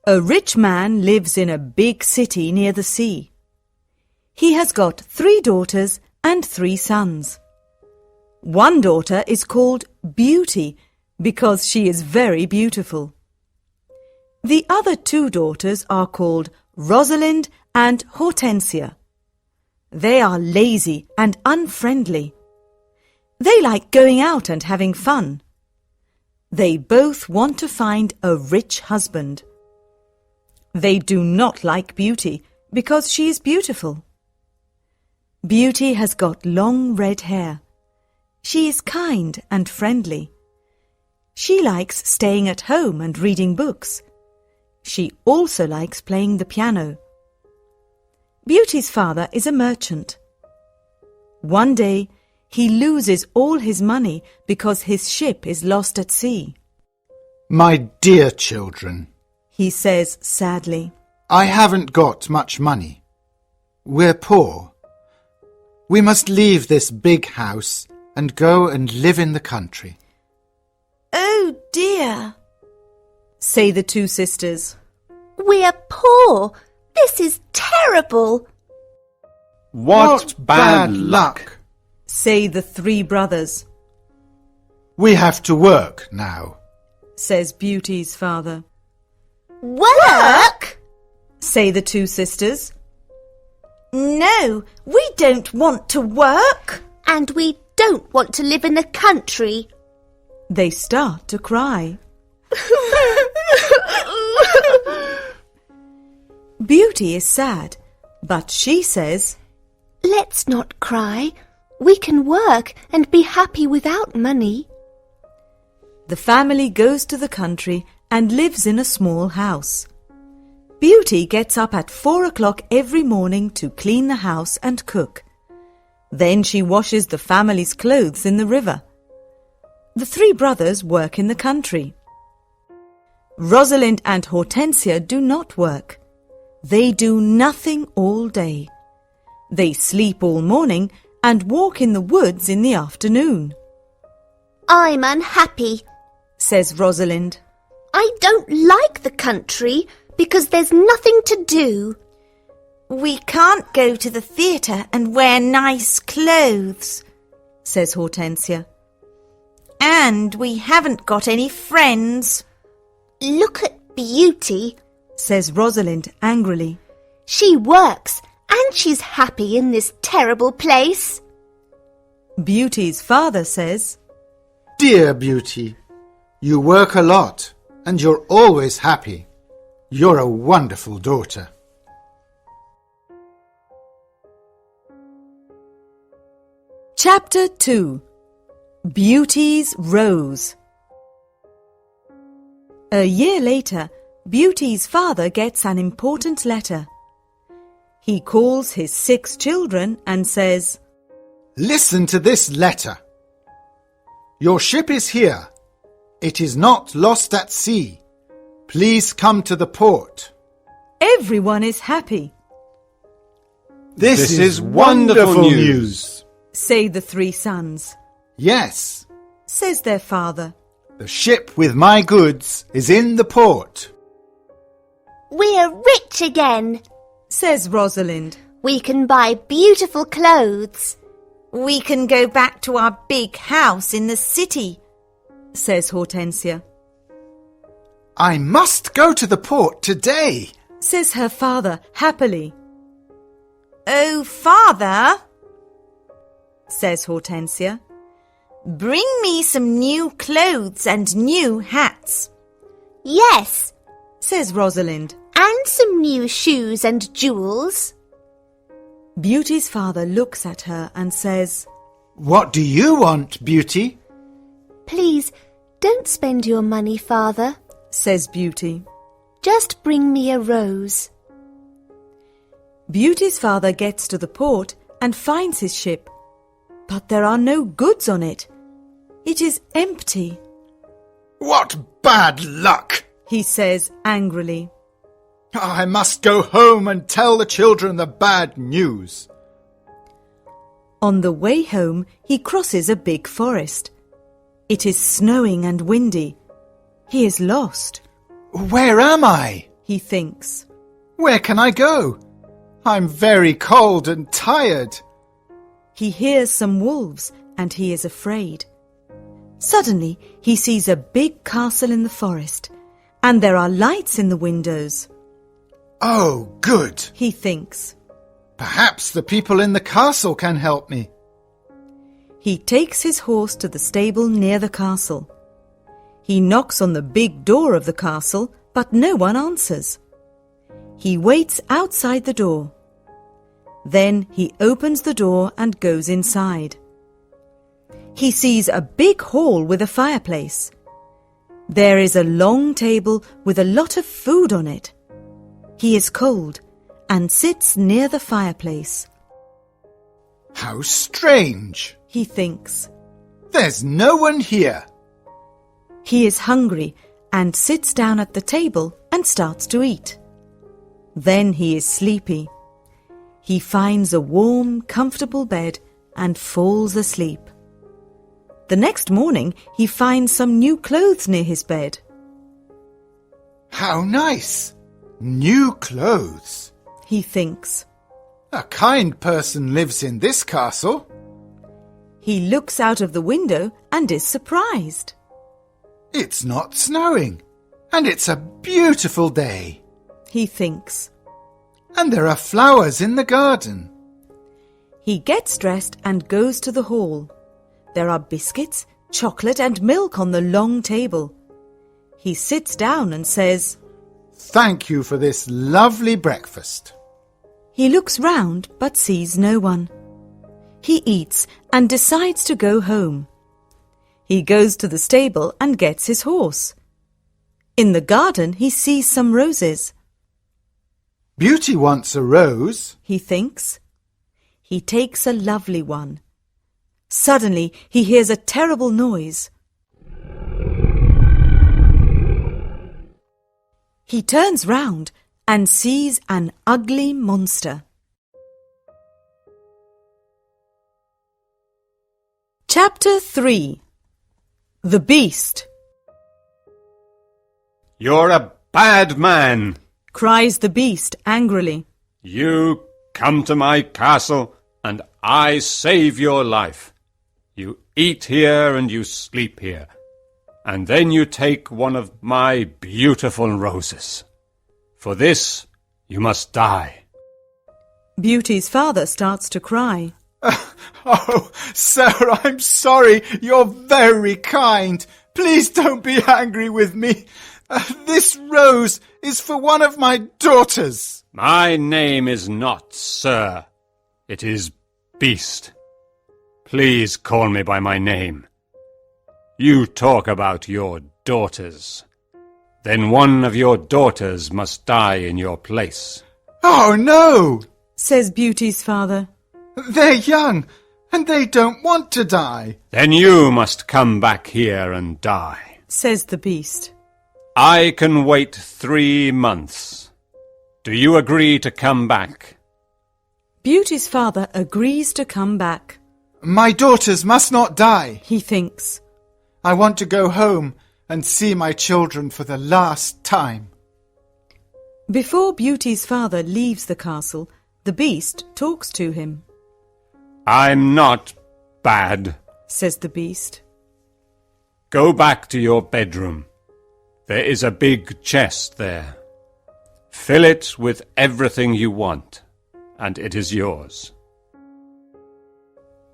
A rich man lives in a big city near the sea. He has got 3 daughters and 3 sons. One daughter is called Beauty because she is very beautiful. The other 2 daughters are called Rosalind and Hortensia. They are lazy and unfriendly. They like going out and having fun. They both want to find a rich husband. They do not like Beauty because she is beautiful. Beauty has got long red hair. She is kind and friendly. She likes staying at home and reading books. She also likes playing the piano. Beauty's father is a merchant. One day, he loses all his money because his ship is lost at sea. My dear children, He says sadly, I haven't got much money. We're poor. We must leave this big house and go and live in the country. Oh dear, say the 2 sisters. we're poor. This is terrible. What bad luck! Say the 3 brothers, We have to work now. says Beauty's father. Work? Say the 2 sisters. No, we don't want to work. And we don't want to live in the country. They start to cry. Beauty is sad, but she says, Let's not cry. We can work and be happy without money. the family goes to the country and lives in a small house. Beauty gets up at 4 o'clock every morning to clean the house and cook. Then she washes the family's clothes in the river. The 3 brothers work in the country. Rosalind and Hortensia do not work. They do nothing all day. They sleep all morning and walk in the woods in the afternoon, I'm unhappy. says Rosalind. I don't like the country because there's nothing to do. We can't go to the theatre and wear nice clothes, says Hortensia. and we haven't got any friends. Look at Beauty. Says Rosalind angrily. She works and she's happy in this terrible place. Beauty's father says, Dear Beauty, you work a lot and you're always happy. You're a wonderful daughter. Chapter 2. Beauty's Rose. A year later, Beauty's father gets an important letter. He calls his 6 children and says, Listen to this letter. Your ship is here. It is not lost at sea. Please come to the port. Everyone is happy, This is wonderful news. say the 3 sons. Yes, Says their father. the ship with my goods is in the port. We're rich again. Says Rosalind. We can buy beautiful clothes. We can go back to our big house in the city. Says Hortensia. I must go to the port today. Says her father happily. Oh, Father, Says Hortensia. bring me some new clothes and new hats. Yes, Says Rosalind. and some new shoes and jewels. Beauty's father looks at her and says, What do you want, Beauty? Please, don't spend your money, Father. says Beauty. Just bring me a rose. Beauty's father gets to the port and finds his ship, but there are no goods on it. It is empty, What bad luck! he says angrily. I must go home and tell the children the bad news. On the way home, he crosses a big forest. It is snowing and windy. He is lost. Where am I? he thinks. Where can I go? I'm very cold and tired. He hears some wolves and he is afraid. Suddenly, he sees a big castle in the forest, and there are lights in the windows. Oh, good. He thinks. Perhaps the people in the castle can help me. He takes his horse to the stable near the castle. He knocks on the big door of the castle, but no one answers. He waits outside the door. Then he opens the door and goes inside. He sees a big hall with a fireplace. There is a long table with a lot of food on it. He is cold and sits near the fireplace. How strange, He thinks. there's no one here. He is hungry and sits down at the table and starts to eat. Then he is sleepy. He finds a warm, comfortable bed and falls asleep. The next morning, he finds some new clothes near his bed. How nice! New clothes. He thinks. A kind person lives in this castle. He looks out of the window and is surprised. It's not snowing, and it's a beautiful day. He thinks. And there are flowers in the garden. He gets dressed and goes to the hall. There are biscuits, chocolate and milk on the long table. He sits down and says, Thank you for this lovely breakfast. He looks round but sees no one. He eats and decides to go home. He goes to the stable and gets his horse. In the garden he sees some roses. Beauty wants a rose. He thinks. He takes a lovely one. Suddenly he hears a terrible noise. He turns round and sees an ugly monster. Chapter 3. The Beast. You're a bad man. Cries the beast angrily. You come to my castle and I save your life. You eat here and you sleep here. And then you take one of my beautiful roses. For this you must die. Beauty's father starts to cry. Oh, sir, I'm sorry. You're very kind. Please don't be angry with me. This rose is for one of my daughters. My name is not Sir. It is Beast. Please call me by my name. You talk about your daughters. Then one of your daughters must die in your place. Oh, no, Says Beauty's father. they're young and they don't want to die. Then you must come back here and die. Says the beast. I can wait 3 months. Do you agree to come back? Beauty's father agrees to come back. My daughters must not die. He thinks. I want to go home and see my children for the last time. Before Beauty's father leaves the castle, the beast talks to him. I'm not bad. Says the beast. Go back to your bedroom. There is a big chest there. Fill it with everything you want, and it is yours.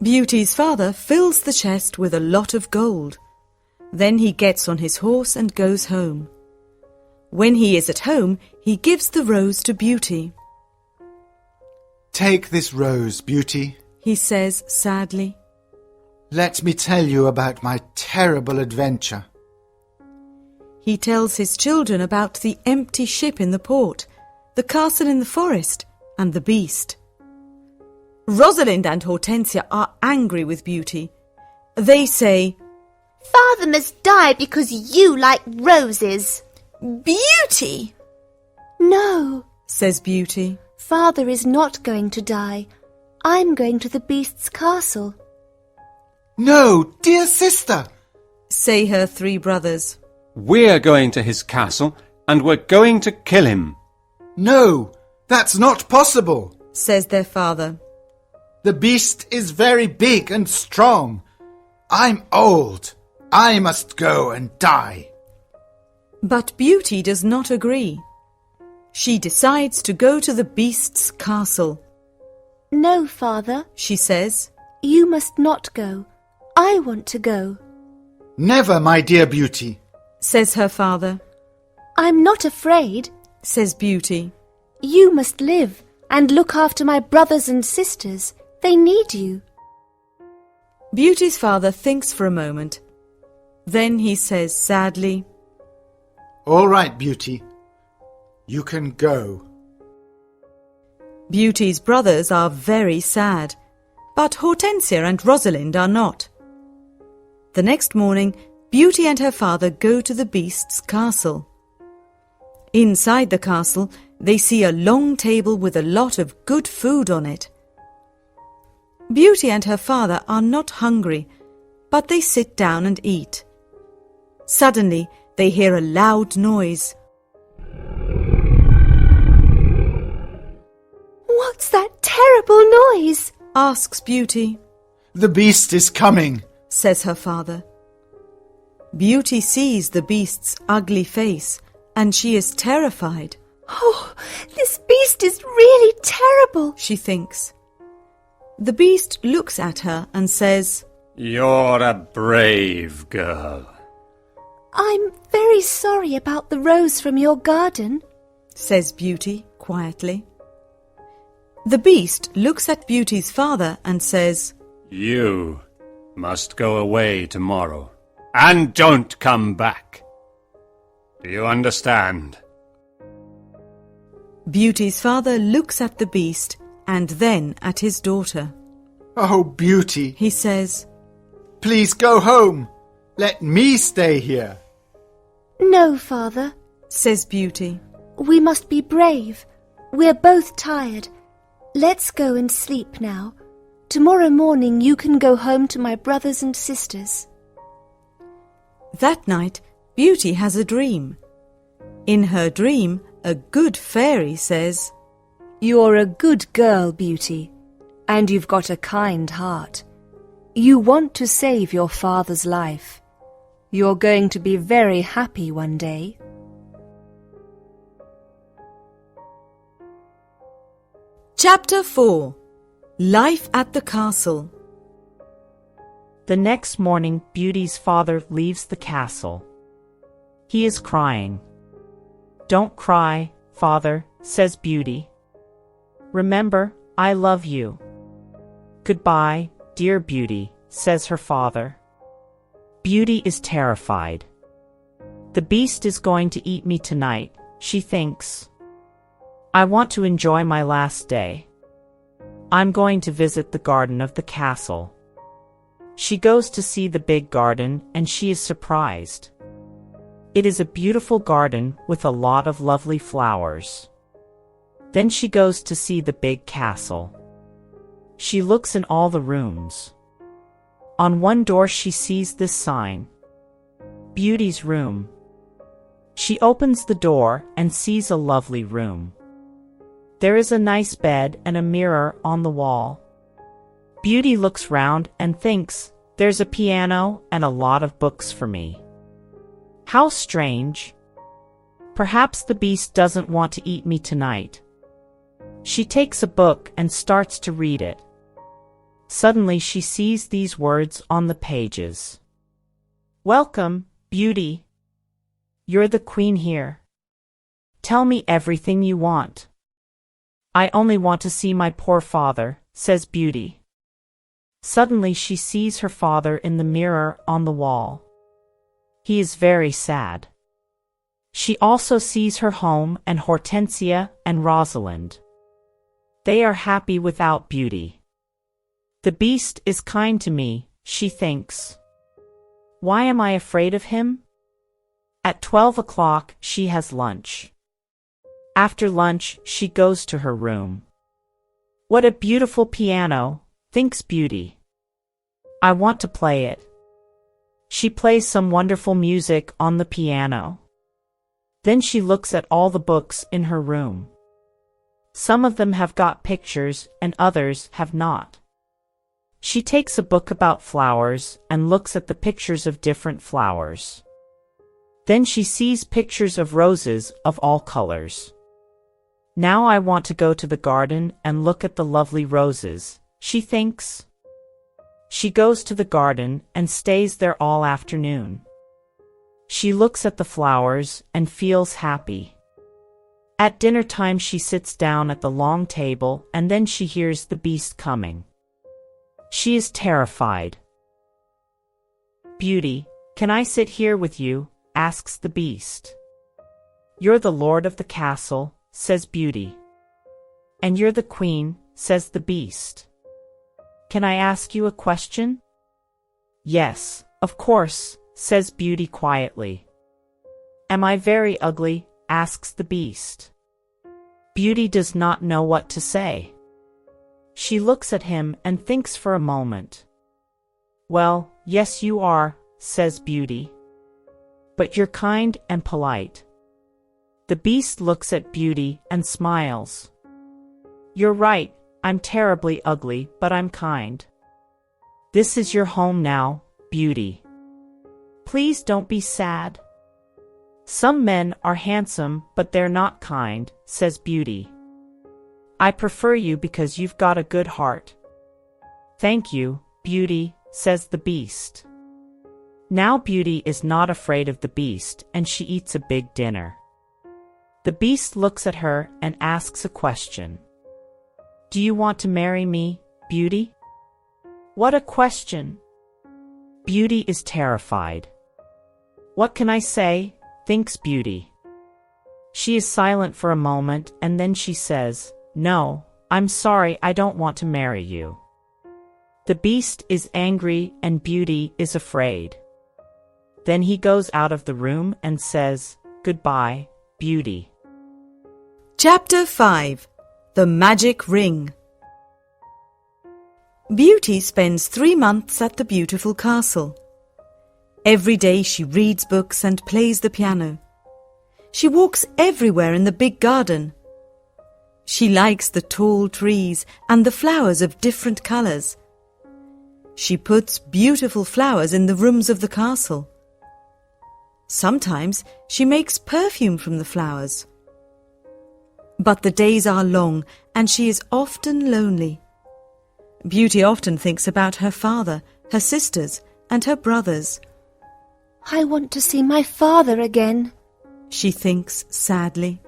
Beauty's father fills the chest with a lot of gold. Then he gets on his horse and goes home. When he is at home, he gives the rose to Beauty. Take this rose, Beauty. He says sadly. Let me tell you about my terrible adventure. He tells his children about the empty ship in the port, the castle in the forest, and the beast. Rosalind and Hortensia are angry with Beauty. They say, Father must die because you like roses. Beauty! No, Says Beauty. Father is not going to die. I'm going to the beast's castle. No, dear sister. Say her 3 brothers. We're going to his castle, and we're going to kill him. No, that's not possible, says their father. The beast is very big and strong. I'm old. I must go and die. But Beauty does not agree. She decides to go to the beast's castle. No, father, She says, you must not go. I want to go. Never, my dear Beauty. says her father, I'm not afraid. says Beauty. You must live and look after my brothers and sisters. They need you. Beauty's father thinks for a moment. Then he says sadly, All right, Beauty. You can go. Beauty's brothers are very sad, but Hortensia and Rosalind are not. The next morning, Beauty and her father go to the beast's castle. Inside the castle, they see a long table with a lot of good food on it. Beauty and her father are not hungry, but they sit down and eat. Suddenly, they hear a loud noise. What's that terrible noise? Asks Beauty, The beast is coming. says her father. Beauty sees the beast's ugly face, and she is terrified, Oh, this beast is really terrible. she thinks. The beast looks at her and says, You're a brave girl. I'm very sorry about the rose from your garden. says Beauty quietly. The beast looks at Beauty's father and says, You must go away tomorrow, and don't come back. Do you understand? Beauty's father looks at the beast and then at his daughter. Oh, Beauty, He says, please go home. Let me stay here. No, father. says Beauty. We must be brave. We're both tired. Let's go and sleep now. Tomorrow morning you can go home to my brothers and sisters. That night, Beauty has a dream. In her dream, a good fairy says, You're a good girl, Beauty, and you've got a kind heart. You want to save your father's life. You're going to be very happy one day. Chapter 4. Life at the Castle. The next morning, Beauty's father leaves the castle. He is crying. Don't cry, father, says Beauty. Remember, I love you. Goodbye, dear Beauty, says her father. Beauty is terrified. The beast is going to eat me tonight, she thinks. I want to enjoy my last day. I'm going to visit the garden of the castle. She goes to see the big garden and she is surprised. It is a beautiful garden with a lot of lovely flowers. Then she goes to see the big castle. She looks in all the rooms. On one door she sees this sign, Beauty's room. She opens the door and sees a lovely room. There is a nice bed and a mirror on the wall. Beauty looks round and thinks, there's a piano and a lot of books for me. How strange. Perhaps the beast doesn't want to eat me tonight. She takes a book and starts to read it. Suddenly she sees these words on the pages. Welcome, Beauty. You're the queen here. Tell me everything you want. I only want to see my poor father, says Beauty. Suddenly she sees her father in the mirror on the wall. He is very sad. She also sees her home and Hortensia and Rosalind. They are happy without Beauty. The beast is kind to me, she thinks. Why am I afraid of him? At 12 o'clock she has lunch. After lunch she goes to her room. What a beautiful piano, thinks Beauty. I want to play it. She plays some wonderful music on the piano. Then she looks at all the books in her room. Some of them have got pictures and others have not. She takes a book about flowers and looks at the pictures of different flowers. Then she sees pictures of roses of all colors. Now I want to go to the garden and look at the lovely roses, she thinks. She goes to the garden and stays there all afternoon. She looks at the flowers and feels happy. At dinner time she sits down at the long table and then she hears the beast coming. She is terrified. "Beauty, can I sit here with you?" asks the beast. "You're the lord of the castle," says Beauty. "And you're the queen," says the beast. "Can I ask you a question?" "Yes, of course," says Beauty quietly. "Am I very ugly?" asks the beast. Beauty does not know what to say. She looks at him and thinks for a moment. "Well, yes you are," says Beauty. "But you're kind and polite." The beast looks at Beauty and smiles. "You're right, I'm terribly ugly, but I'm kind. This is your home now, Beauty. Please don't be sad." "Some men are handsome, but they're not kind," says Beauty. "I prefer you because you've got a good heart." "Thank you, Beauty," says the beast. Now Beauty is not afraid of the beast and she eats a big dinner. The beast looks at her and asks a question. "Do you want to marry me, Beauty?" What a question! Beauty is terrified. "What can I say?" thinks Beauty. She is silent for a moment and then she says, "No, I'm sorry, I don't want to marry you." The beast is angry and Beauty is afraid. Then he goes out of the room and says, "Goodbye, Beauty." Chapter 5. The Magic Ring. Beauty spends 3 months at the beautiful castle. Every day she reads books and plays the piano. She walks everywhere in the big garden. She likes the tall trees and the flowers of different colors. She puts beautiful flowers in the rooms of the castle. Sometimes she makes perfume from the flowers. But the days are long and she is often lonely. Beauty often thinks about her father, her sisters, and her brothers. "I want to see my father again." She thinks sadly.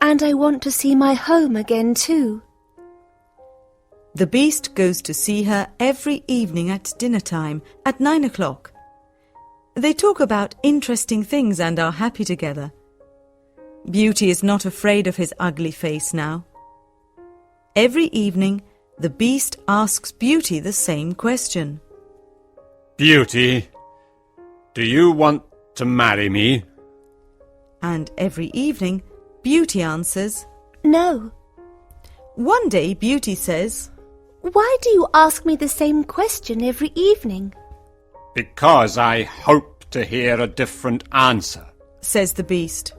"And I want to see my home again too." The beast goes to see her every evening at dinner time at 9 o'clock. They talk about interesting things and are happy together. Beauty is not afraid of his ugly face now. Every evening, the beast asks Beauty the same question. "Beauty, do you want to marry me?" And every evening, Beauty answers, "No." One day Beauty says, "Why do you ask me the same question every evening?" "Because I hope to hear a different answer." says the beast.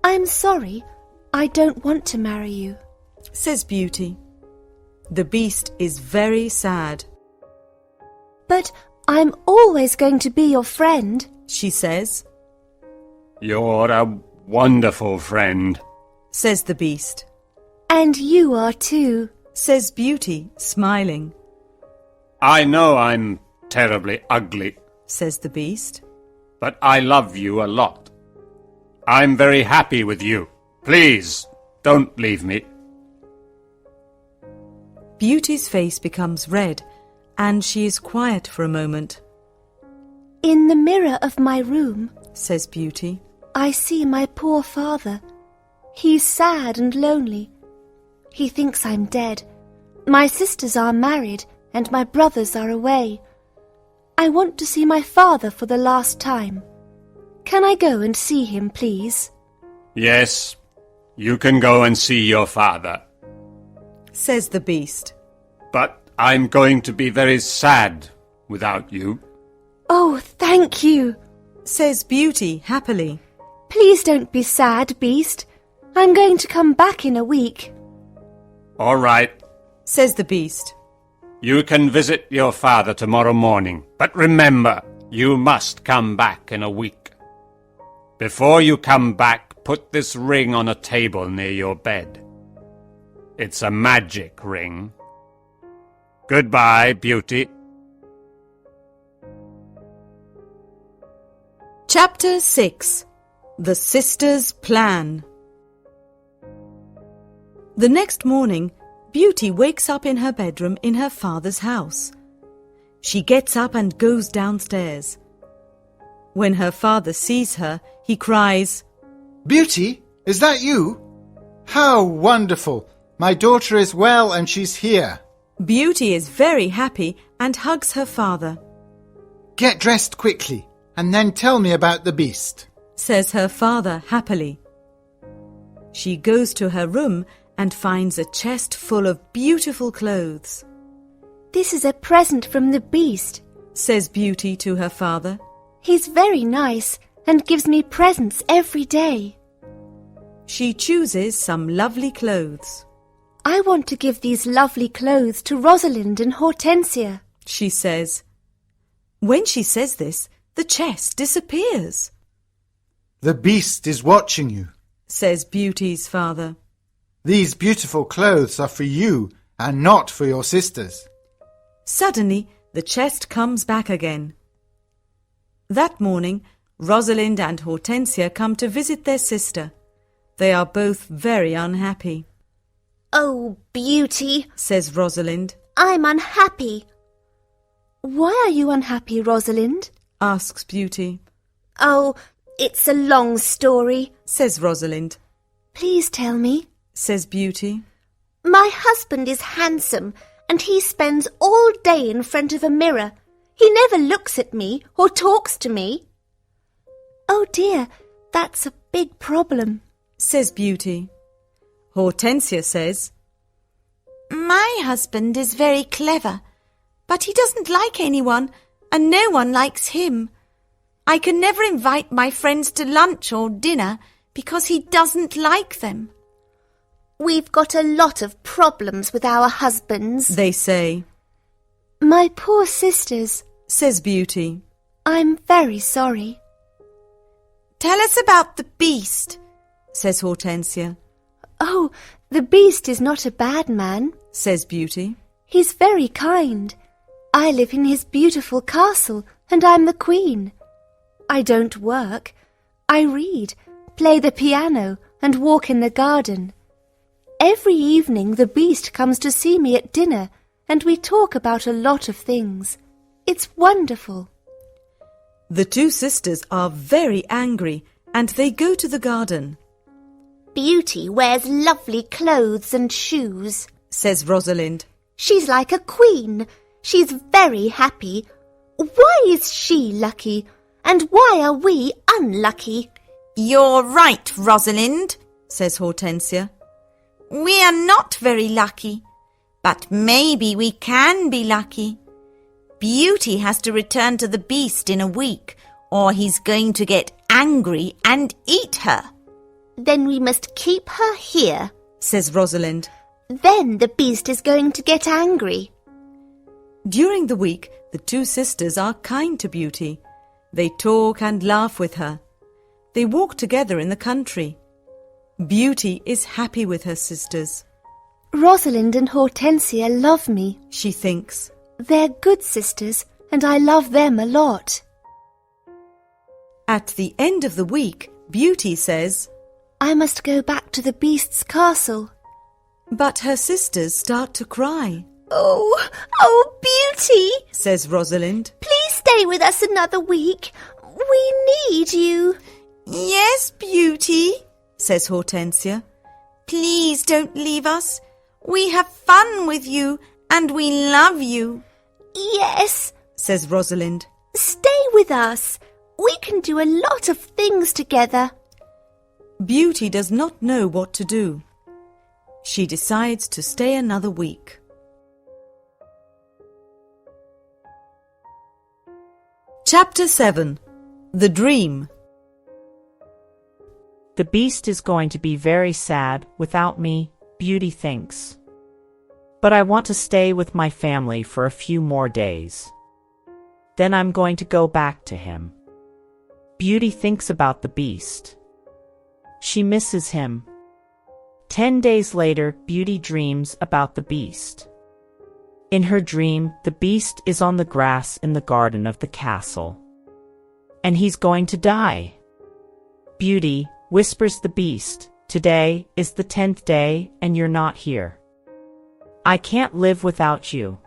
"I'm sorry, I don't want to marry you." Says Beauty. The beast is very sad. "But I'm always going to be your friend." She says. "You're a wonderful friend," Says the beast. "And you are too." Says Beauty, smiling. "I know I'm terribly ugly, Says the beast. but I love you a lot. I'm very happy with you. Please, don't leave me." Beauty's face becomes red and she is quiet for a moment. "In the mirror of my room, Says Beauty. I see my poor father. He's sad and lonely. He thinks I'm dead. My sisters are married and my brothers are away. I want to see my father for the last time. Can I go and see him, please?" "Yes, you can go and see your father. Says the beast. But I'm going to be very sad without you." "Oh, thank you." Says Beauty happily. Please don't be sad, Beast. I'm going to come back in a week. All right, says the beast. you can visit your father tomorrow morning, but remember, you must come back in a week. Before you come back, put this ring on a table near your bed. It's a magic ring. Goodbye, Beauty. Chapter 6. The Sisters' Plan. The next morning, Beauty wakes up in her bedroom in her father's house. She gets up and goes downstairs. When her father sees her, he cries, Beauty, is that you? How wonderful! My daughter is well and she's here. Beauty is very happy and hugs her father. Get dressed quickly and then tell me about the beast. Says her father happily. She goes to her room and finds a chest full of beautiful clothes. This is a present from the Beast, Says Beauty to her father. He's very nice and gives me presents every day. She chooses some lovely clothes. I want to give these lovely clothes to Rosalind and Hortensia. She says. When she says this, the chest disappears. The beast is watching you. Says Beauty's father. These beautiful clothes are for you and not for your sisters. Suddenly, the chest comes back again. That morning, Rosalind and Hortensia come to visit their sister. They are both very unhappy. Oh, Beauty, Says Rosalind. I'm unhappy. Why are you unhappy, Rosalind? Asks Beauty. Oh, it's a long story. Says Rosalind. Please tell me. Says Beauty. My husband is handsome and he spends all day in front of a mirror. He never looks at me or talks to me. Oh dear, that's a big problem. Says Beauty. Hortensia says, My husband is very clever, but he doesn't like anyone and no one likes him. I can never invite my friends to lunch or dinner because he doesn't like them. We've got a lot of problems with our husbands, They say. My poor sisters. Says Beauty. I'm very sorry. Tell us about the beast, says Hortensia. Oh, the Beast is not a bad man. Says Beauty. He's very kind. I live in his beautiful castle and I'm the queen. I don't work. I read, play the piano and walk in the garden. Every evening the Beast comes to see me at dinner and we talk about a lot of things. It's wonderful. The two sisters are very angry and they go to the garden. Beauty wears lovely clothes and shoes. Says Rosalind. She's like a queen. She's very happy. Why is she lucky? And why are we unlucky? You're right, Rosalind, says Hortensia. We are not very lucky, but maybe we can be lucky. Beauty has to return to the Beast in a week, or he's going to get angry and eat her. Then we must keep her here. Says Rosalind. Then the Beast is going to get angry. During the week, the two sisters are kind to Beauty. They talk and laugh with her. They walk together in the country. Beauty is happy with her sisters. Rosalind and Hortensia love me. She thinks. They're good sisters, and I love them a lot. At the end of the week, Beauty says, I must go back to the Beast's castle. but her sisters start to cry. Oh, Beauty, Says Rosalind. please stay with us another week. We need you. Yes, Beauty, says Hortensia. Please don't leave us. We have fun with you and we love you. Yes, Says Rosalind. stay with us. We can do a lot of things together. Beauty does not know what to do. She decides to stay another week. Chapter 7. The Dream. The beast is going to be very sad without me, Beauty thinks. But I want to stay with my family for a few more days. Then I'm going to go back to him. Beauty thinks about the beast. She misses him. 10 days later, Beauty dreams about the beast. In her dream, the beast is on the grass in the garden of the castle. And he's going to die. Beauty, whispers the beast, today is the 10th day and you're not here. I can't live without you.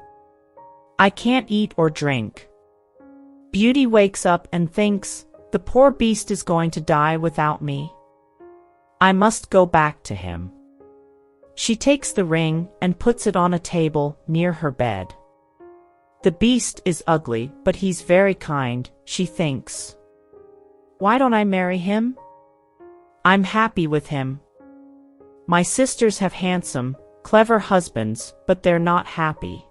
I can't eat or drink. Beauty wakes up and thinks, the poor beast is going to die without me. I must go back to him. She takes the ring and puts it on a table near her bed. The beast is ugly, but he's very kind, she thinks. Why don't I marry him? I'm happy with him. My sisters have handsome, clever husbands, but they're not happy.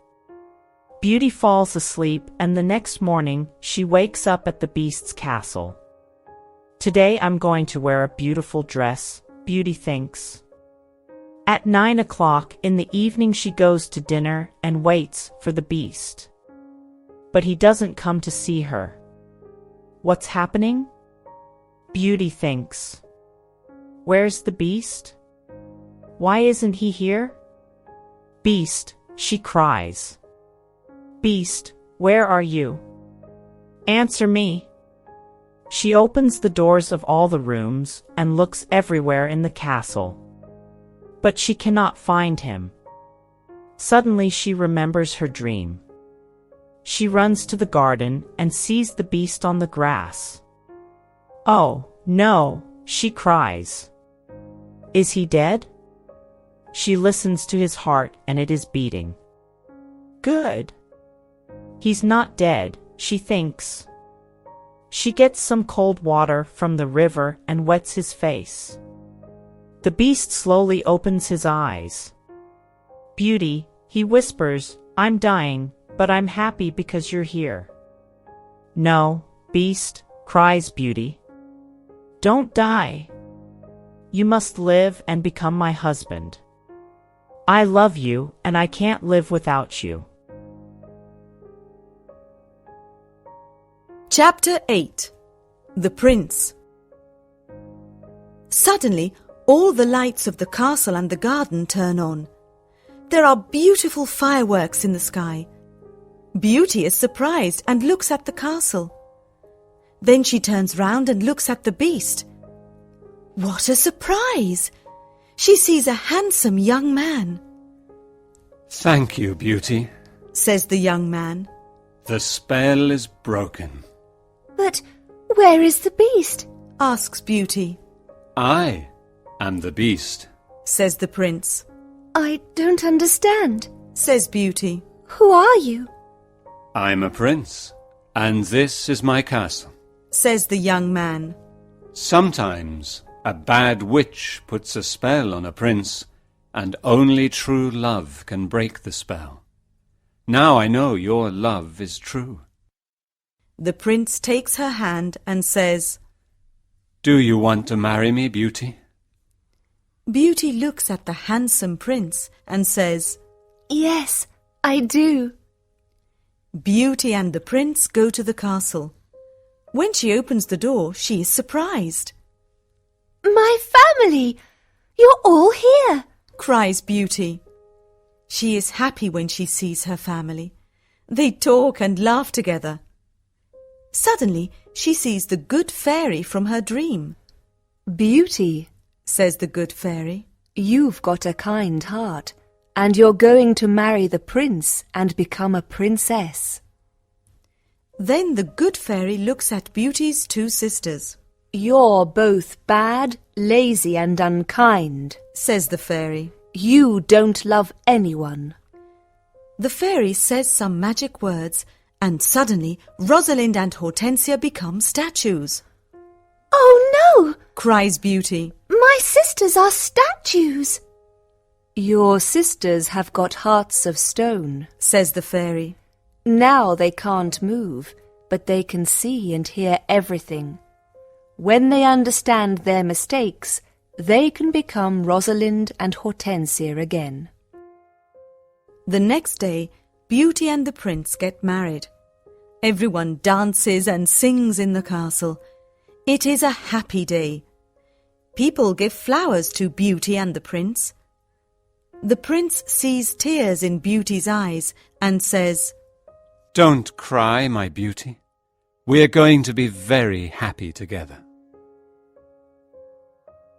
Beauty falls asleep, and the next morning she wakes up at the beast's castle. Today I'm going to wear a beautiful dress, Beauty thinks. At 9 o'clock in the evening she goes to dinner and waits for the beast. But he doesn't come to see her. What's happening? Beauty thinks. Where's the beast? Why isn't he here? Beast, she cries. Beast, where are you? Answer me. She opens the doors of all the rooms and looks everywhere in the castle. But she cannot find him. Suddenly she remembers her dream. She runs to the garden and sees the beast on the grass. Oh, no, she cries. Is he dead? She listens to his heart and it is beating. Good. He's not dead, she thinks. She gets some cold water from the river and wets his face. The beast slowly opens his eyes. Beauty, he whispers, I'm dying, but I'm happy because you're here. No, beast, cries Beauty. Don't die. You must live and become my husband. I love you and I can't live without you. Chapter 8. The Prince. Suddenly, all the lights of the castle and the garden turn on. There are beautiful fireworks in the sky. Beauty is surprised and looks at the castle. Then she turns round and looks at the beast. What a surprise! She sees a handsome young man. Thank you, Beauty, says the young man. The spell is broken. But where is the beast? Asks Beauty. I am the beast, says the prince. I don't understand, says Beauty. Who are you? I'm a prince, and this is my castle, says the young man. Sometimes a bad witch puts a spell on a prince, and only true love can break the spell. Now I know your love is true. The prince takes her hand and says, Do you want to marry me, Beauty? Beauty looks at the handsome prince and says, Yes, I do. Beauty and the prince go to the castle. When she opens the door, she is surprised. My family! You're all here! Cries Beauty. She is happy when she sees her family. They talk and laugh together. Suddenly, she sees the good fairy from her dream. Beauty, says the good fairy, you've got a kind heart, and you're going to marry the prince and become a princess. Then the good fairy looks at Beauty's two sisters. You're both bad, lazy and unkind, says the fairy. You don't love anyone. The fairy says some magic words, and suddenly Rosalind and Hortensia become statues. Oh no! Cries Beauty. My sisters are statues. Your sisters have got hearts of stone, says the fairy. Now they can't move, but they can see and hear everything. When they understand their mistakes, they can become Rosalind and Hortensia again. The next day, Beauty and the prince get married. Everyone dances and sings in the castle. It is a happy day. People give flowers to Beauty and the prince. The prince sees tears in Beauty's eyes and says, Don't cry, my beauty. We're going to be very happy together.